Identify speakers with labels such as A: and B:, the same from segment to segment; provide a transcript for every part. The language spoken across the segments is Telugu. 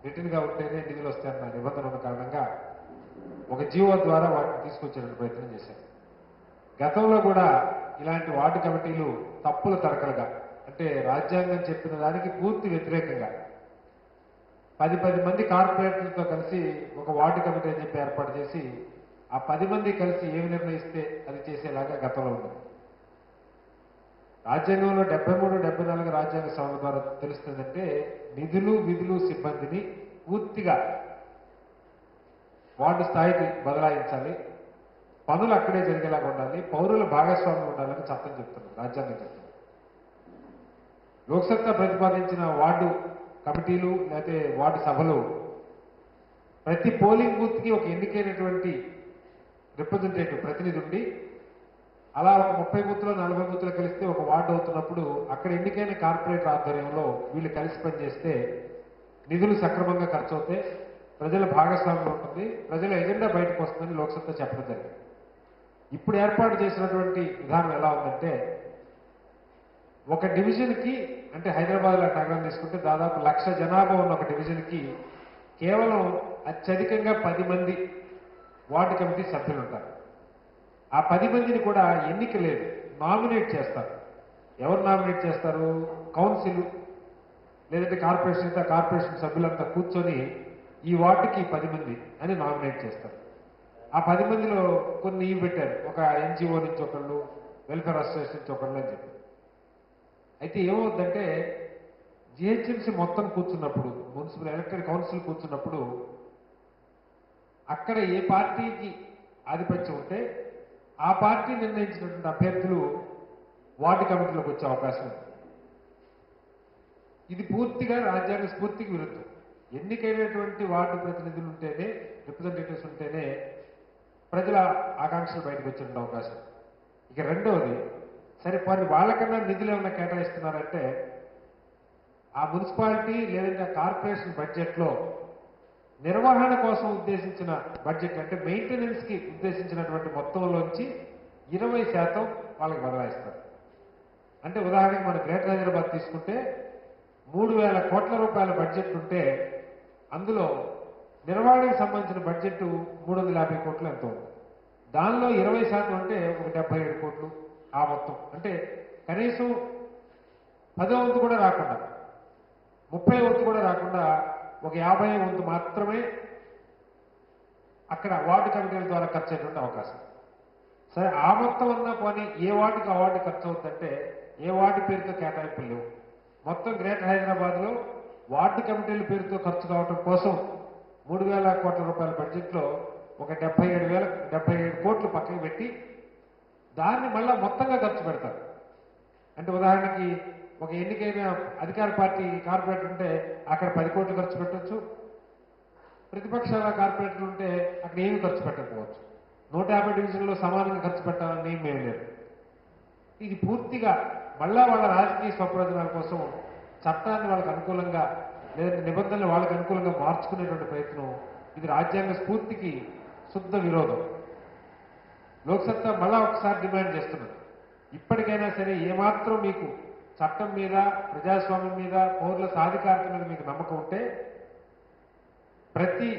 A: రిటర్న్గా ఉంటేనే నిధులు వస్తాయన్న నిబంధన ఉన్న కారణంగా ఒక జీవో ద్వారా వాటిని తీసుకొచ్చేటువంటి ప్రయత్నం చేశారు. గతంలో కూడా ఇలాంటి వార్డు కమిటీలు తప్పుల తరకలుగా, అంటే రాజ్యాంగం చెప్పిన దానికి పూర్తి వ్యతిరేకంగా 10 మంది కార్పొరేటర్లతో కలిసి ఒక వార్డు కమిటీ అని చెప్పి ఏర్పాటు చేసి ఆ 10 మంది కలిసి ఏమి నిర్ణయిస్తే అది చేసేలాగా గతంలో ఉంది. రాజ్యాంగంలో 73, 74 రాజ్యాంగ సవరణ ద్వారా తెలుస్తుందంటే నిధులు, విధులు, సిబ్బందిని పూర్తిగా వార్డు స్థాయికి బదలాయించాలి, పనులు అక్కడే జరిగేలాగా ఉండాలి, పౌరుల భాగస్వామ్యం ఉండాలని చట్టం చెప్తుంది, రాజ్యాంగం చెప్తుంది. లోక్సత్తా ప్రతిపాదించిన వార్డు కమిటీలు లేకపోతే వార్డు సభలు ప్రతి పోలింగ్ బూత్ కి ఒక ఎన్నికైనటువంటి రిప్రజెంటేటివ్ ప్రతినిధి ఉండి అలా ఒక 30 బూత్లో 40 బూత్లు కలిస్తే ఒక వార్డు అవుతున్నప్పుడు అక్కడ ఎన్నికైన కార్పొరేటర్ ఆధ్వర్యంలో వీళ్ళు కలిసి పనిచేస్తే నిధులు సక్రమంగా ఖర్చు అవుతాయి, ప్రజల భాగస్వామ్యం ఉంటుంది, ప్రజల ఎజెండా బయటకు వస్తుందని లోక్సత్తా చెప్పడం జరిగింది. ఇప్పుడు ఏర్పాటు చేసినటువంటి విధానం ఎలా ఉందంటే ఒక డివిజన్కి, అంటే హైదరాబాద్ లాంటి నగరం తీసుకుంటే దాదాపు 1,00,000 జనాభా ఉన్న ఒక డివిజన్కి కేవలం అత్యధికంగా 10 మంది వార్డు కమిటీ సభ్యులు ఉంటారు. ఆ 10 మందిని కూడా ఎన్నిక లేదు, నామినేట్ చేస్తారు. ఎవరు నామినేట్ చేస్తారు? కౌన్సిల్ లేదంటే కార్పొరేషన్ సభ్యులంతా కూర్చొని ఈ వార్డుకి 10 మంది అని నామినేట్ చేస్తారు. ఆ 10 మందిలో కొన్ని ఇవి పెట్టారు, ఒక ఎన్జిఓ నుంచి ఒకళ్ళు, వెల్ఫేర్ అసోసియేషన్ నుంచి ఒకళ్ళు అని చెప్పి. అయితే ఏమవుతుందంటే జిహెచ్ఎంసీ మొత్తం కూర్చున్నప్పుడు, మున్సిపల్ ఎలక్టెడ్ కౌన్సిల్ కూర్చున్నప్పుడు అక్కడ ఏ పార్టీకి ఆధిపత్యం ఉంటే ఆ పార్టీ నిర్ణయించినటువంటి అభ్యర్థులు వార్డు కమిటీలోకి వచ్చే అవకాశం ఉంది. ఇది పూర్తిగా రాజ్యాంగ స్ఫూర్తికి విరుద్ధం. ఎన్నికైనటువంటి వార్డు ప్రతినిధులు ఉంటేనే, రిప్రజెంటేటివ్స్ ఉంటేనే ప్రజల ఆకాంక్షలు బయటకు వచ్చే అవకాశం. ఇక రెండవది, సరే పోనీ వాళ్ళకన్నా నిధులు ఏమైనా కేటాయిస్తున్నారంటే ఆ మున్సిపాలిటీ లేదంటే ఆ కార్పొరేషన్ బడ్జెట్లో నిర్వహణ కోసం ఉద్దేశించిన బడ్జెట్, అంటే మెయింటెనెన్స్ కి ఉద్దేశించినటువంటి మొత్తంలోంచి 20% వాళ్ళకి బదలాయిస్తారు. అంటే ఉదాహరణకి మన గ్రేటర్ హైదరాబాద్ తీసుకుంటే 3,000 కోట్ల రూపాయల బడ్జెట్ ఉంటే అందులో నిర్వహణకు సంబంధించిన బడ్జెట్ 350 కోట్లు ఎంతో ఉంది. దానిలో 20% అంటే ఒక 77 కోట్లు ఆ మొత్తం. అంటే కనీసం 10వ వంతు కూడా రాకుండా, 30వ వంతు కూడా రాకుండా ఒక 50వ వంతు మాత్రమే అక్కడ వార్డు కమిటీల ద్వారా ఖర్చు అయ్యేటువంటి అవకాశం. సరే ఆ మొత్తం అన్నా పోనీ ఏ వార్డుకి ఆ వార్డు ఖర్చు అవుతుందంటే ఏ వార్డు పేరుతో కేటాయింపులు లేవు. మొత్తం గ్రేటర్ హైదరాబాద్లో వార్డు కమిటీల పేరుతో ఖర్చు కావడం కోసం 3,000 కోట్ల రూపాయల బడ్జెట్లో ఒక 77 కోట్లు పక్కకు పెట్టి దాన్ని మళ్ళా మొత్తంగా ఖర్చు పెడతారు. అంటే ఉదాహరణకి ఒక ఎన్నికైన అధికార పార్టీ కార్పొరేటర్ ఉంటే అక్కడ 10 కోట్లు ఖర్చు పెట్టవచ్చు, ప్రతిపక్షాల కార్పొరేటర్లు ఉంటే అక్కడ ఏమి ఖర్చు పెట్టకపోవచ్చు. 150 డివిజన్లో సమానంగా ఖర్చు పెట్టాలని ఏమీ లేదు. ఇది పూర్తిగా మళ్ళా వాళ్ళ రాజకీయ స్వప్రయోజనాల కోసం చట్టాన్ని వాళ్ళకి అనుకూలంగా లేదంటే నిబంధనలు వాళ్ళకి అనుకూలంగా మార్చుకునేటువంటి ప్రయత్నం. ఇది రాజ్యాంగ స్ఫూర్తికి శుద్ధ విరోధం. లోక్సత్తా మళ్ళా ఒకసారి డిమాండ్ చేస్తున్నది, ఇప్పటికైనా సరే ఏమాత్రం మీకు చట్టం మీద, ప్రజాస్వామ్యం మీద, పౌరుల సాధికారత మీద మీకు నమ్మకం ఉంటే ప్రతి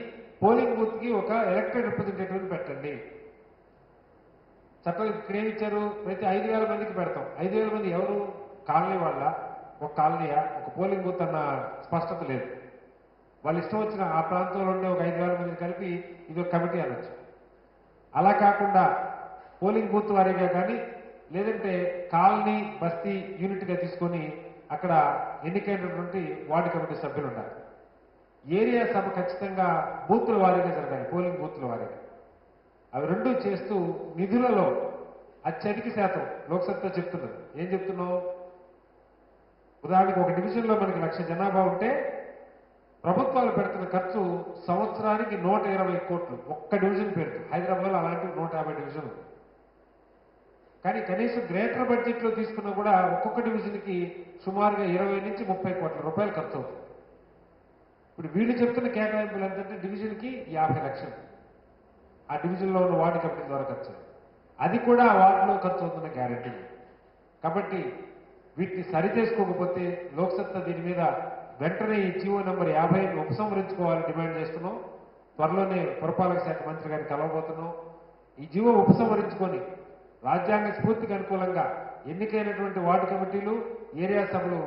A: పోలింగ్ బూత్ కి ఒక ఎలక్టెడ్ రిప్రజెంటేటివ్ని పెట్టండి. చట్టం ఇక్కడ ఏమిచ్చారు? ప్రతి 5,000 మందికి పెడతాం. 5,000 మంది ఎవరు? కాలనీ వాళ్ళ, ఒక కాలనీయా, ఒక పోలింగ్ బూత్ అన్న స్పష్టత లేదు. వాళ్ళు ఇష్టం వచ్చిన ఆ ప్రాంతంలో ఉండే ఒక 5,000 మందిని కలిపి ఇది ఒక కమిటీ అనొచ్చు. అలా కాకుండా పోలింగ్ బూత్ వారీగా కానీ లేదంటే కాలనీ, బస్తీ యూనిట్గా తీసుకొని అక్కడ ఎన్నికైనటువంటి వార్డు కమిటీ సభ్యులు ఉండాలి. ఏరియా సభ ఖచ్చితంగా బూత్ల వారీగా జరగాలి, పోలింగ్ బూత్ల వారీగా. అవి రెండు చేస్తూ నిధులలో అత్యధిక శాతం లోక్సత్తా చెప్తున్నది. ఏం చెప్తున్నావు? ఉదాహరణకు ఒక డివిజన్లో మనకి 1,00,000 జనాభా ఉంటే ప్రభుత్వాలు పెడుతున్న ఖర్చు సంవత్సరానికి 120 కోట్లు ఒక్క డివిజన్ పేరుతో. హైదరాబాద్లో అలాంటి 150 డివిజన్లు. కానీ కనీసం గ్రేటర్ బడ్జెట్లో తీసుకున్నా కూడా ఒక్కొక్క డివిజన్కి సుమారుగా 20 నుంచి 30 కోట్ల రూపాయలు ఖర్చు అవుతుంది. ఇప్పుడు వీళ్ళు చెప్తున్న కేటాయింపులు ఎంతంటే డివిజన్కి 50 లక్షలు ఆ డివిజన్లో ఉన్న వార్డు కమిటీ ద్వారా ఖర్చు. అది కూడా ఆ వార్డులో ఖర్చు అవుతున్న గ్యారెంటీ. కాబట్టి వీటిని సరి చేసుకోకపోతే లోక్సత్తా దీని మీద వెంటనే ఈ జీవో నెంబర్ 50 ఉపసంహరించుకోవాలని డిమాండ్ చేస్తున్నాం. త్వరలోనే పురపాలక శాఖ మంత్రి గారిని కలవబోతున్నాం. ఈ జీవో ఉపసంహరించుకొని రాజ్యాంగ స్ఫూర్తికి అనుకూలంగా ఎన్నికైనటువంటి వార్డు కమిటీలు, ఏరియా సభలు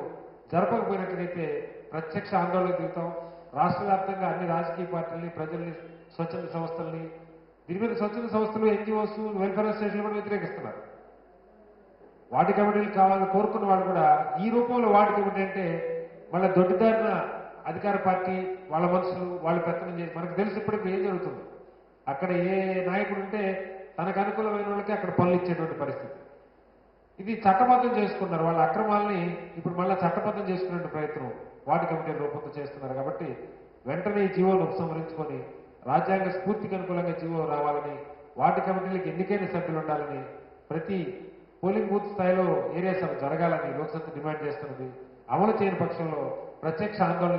A: జరపకపోయినట్లయితే ప్రత్యక్ష ఆందోళన దిగుతాం. రాష్ట్ర వ్యాప్తంగా అన్ని రాజకీయ పార్టీలని, ప్రజల్ని, స్వచ్ఛంద సంస్థల్ని, దీని మీద స్వచ్ఛంద సంస్థలు, ఎన్జిఓస్, వెల్ఫేర్ అసోసియేషన్లు కూడా వ్యతిరేకిస్తున్నారు. వార్డు కమిటీలు కావాలని కోరుకున్న వాళ్ళు కూడా ఈ రూపంలో వార్డు కమిటీ అంటే మళ్ళీ దొడ్డిదారిన అధికార పార్టీ వాళ్ళ మనుషులు వాళ్ళు పెత్తనం చేసి మనకు తెలుసు ఇప్పటికి ఏం జరుగుతుంది. అక్కడ ఏ నాయకుడు ఉంటే తనకు అనుకూలమైన వాళ్ళకి అక్కడ పనులు ఇచ్చేటువంటి పరిస్థితి. ఇది చట్టబద్ధం చేసుకున్నారు. వాళ్ళ అక్రమాలని ఇప్పుడు మళ్ళీ చట్టబద్ధం చేసుకునే ప్రయత్నం వార్డు కమిటీల రూపంతో చేస్తున్నారు. కాబట్టి వెంటనే ఈ జీవోను ఉపసంహరించుకొని రాజ్యాంగ స్ఫూర్తికి అనుకూలంగా జీవో రావాలని, వార్డు కమిటీలకు ఎన్నికైన సభ్యులు ఉండాలని, ప్రతి పోలింగ్ బూత్ స్థాయిలో ఏరియా సభ జరగాలని లోక్సభ డిమాండ్ చేస్తున్నది. అమలు చేయని పక్షంలో ప్రత్యక్ష ఆందోళన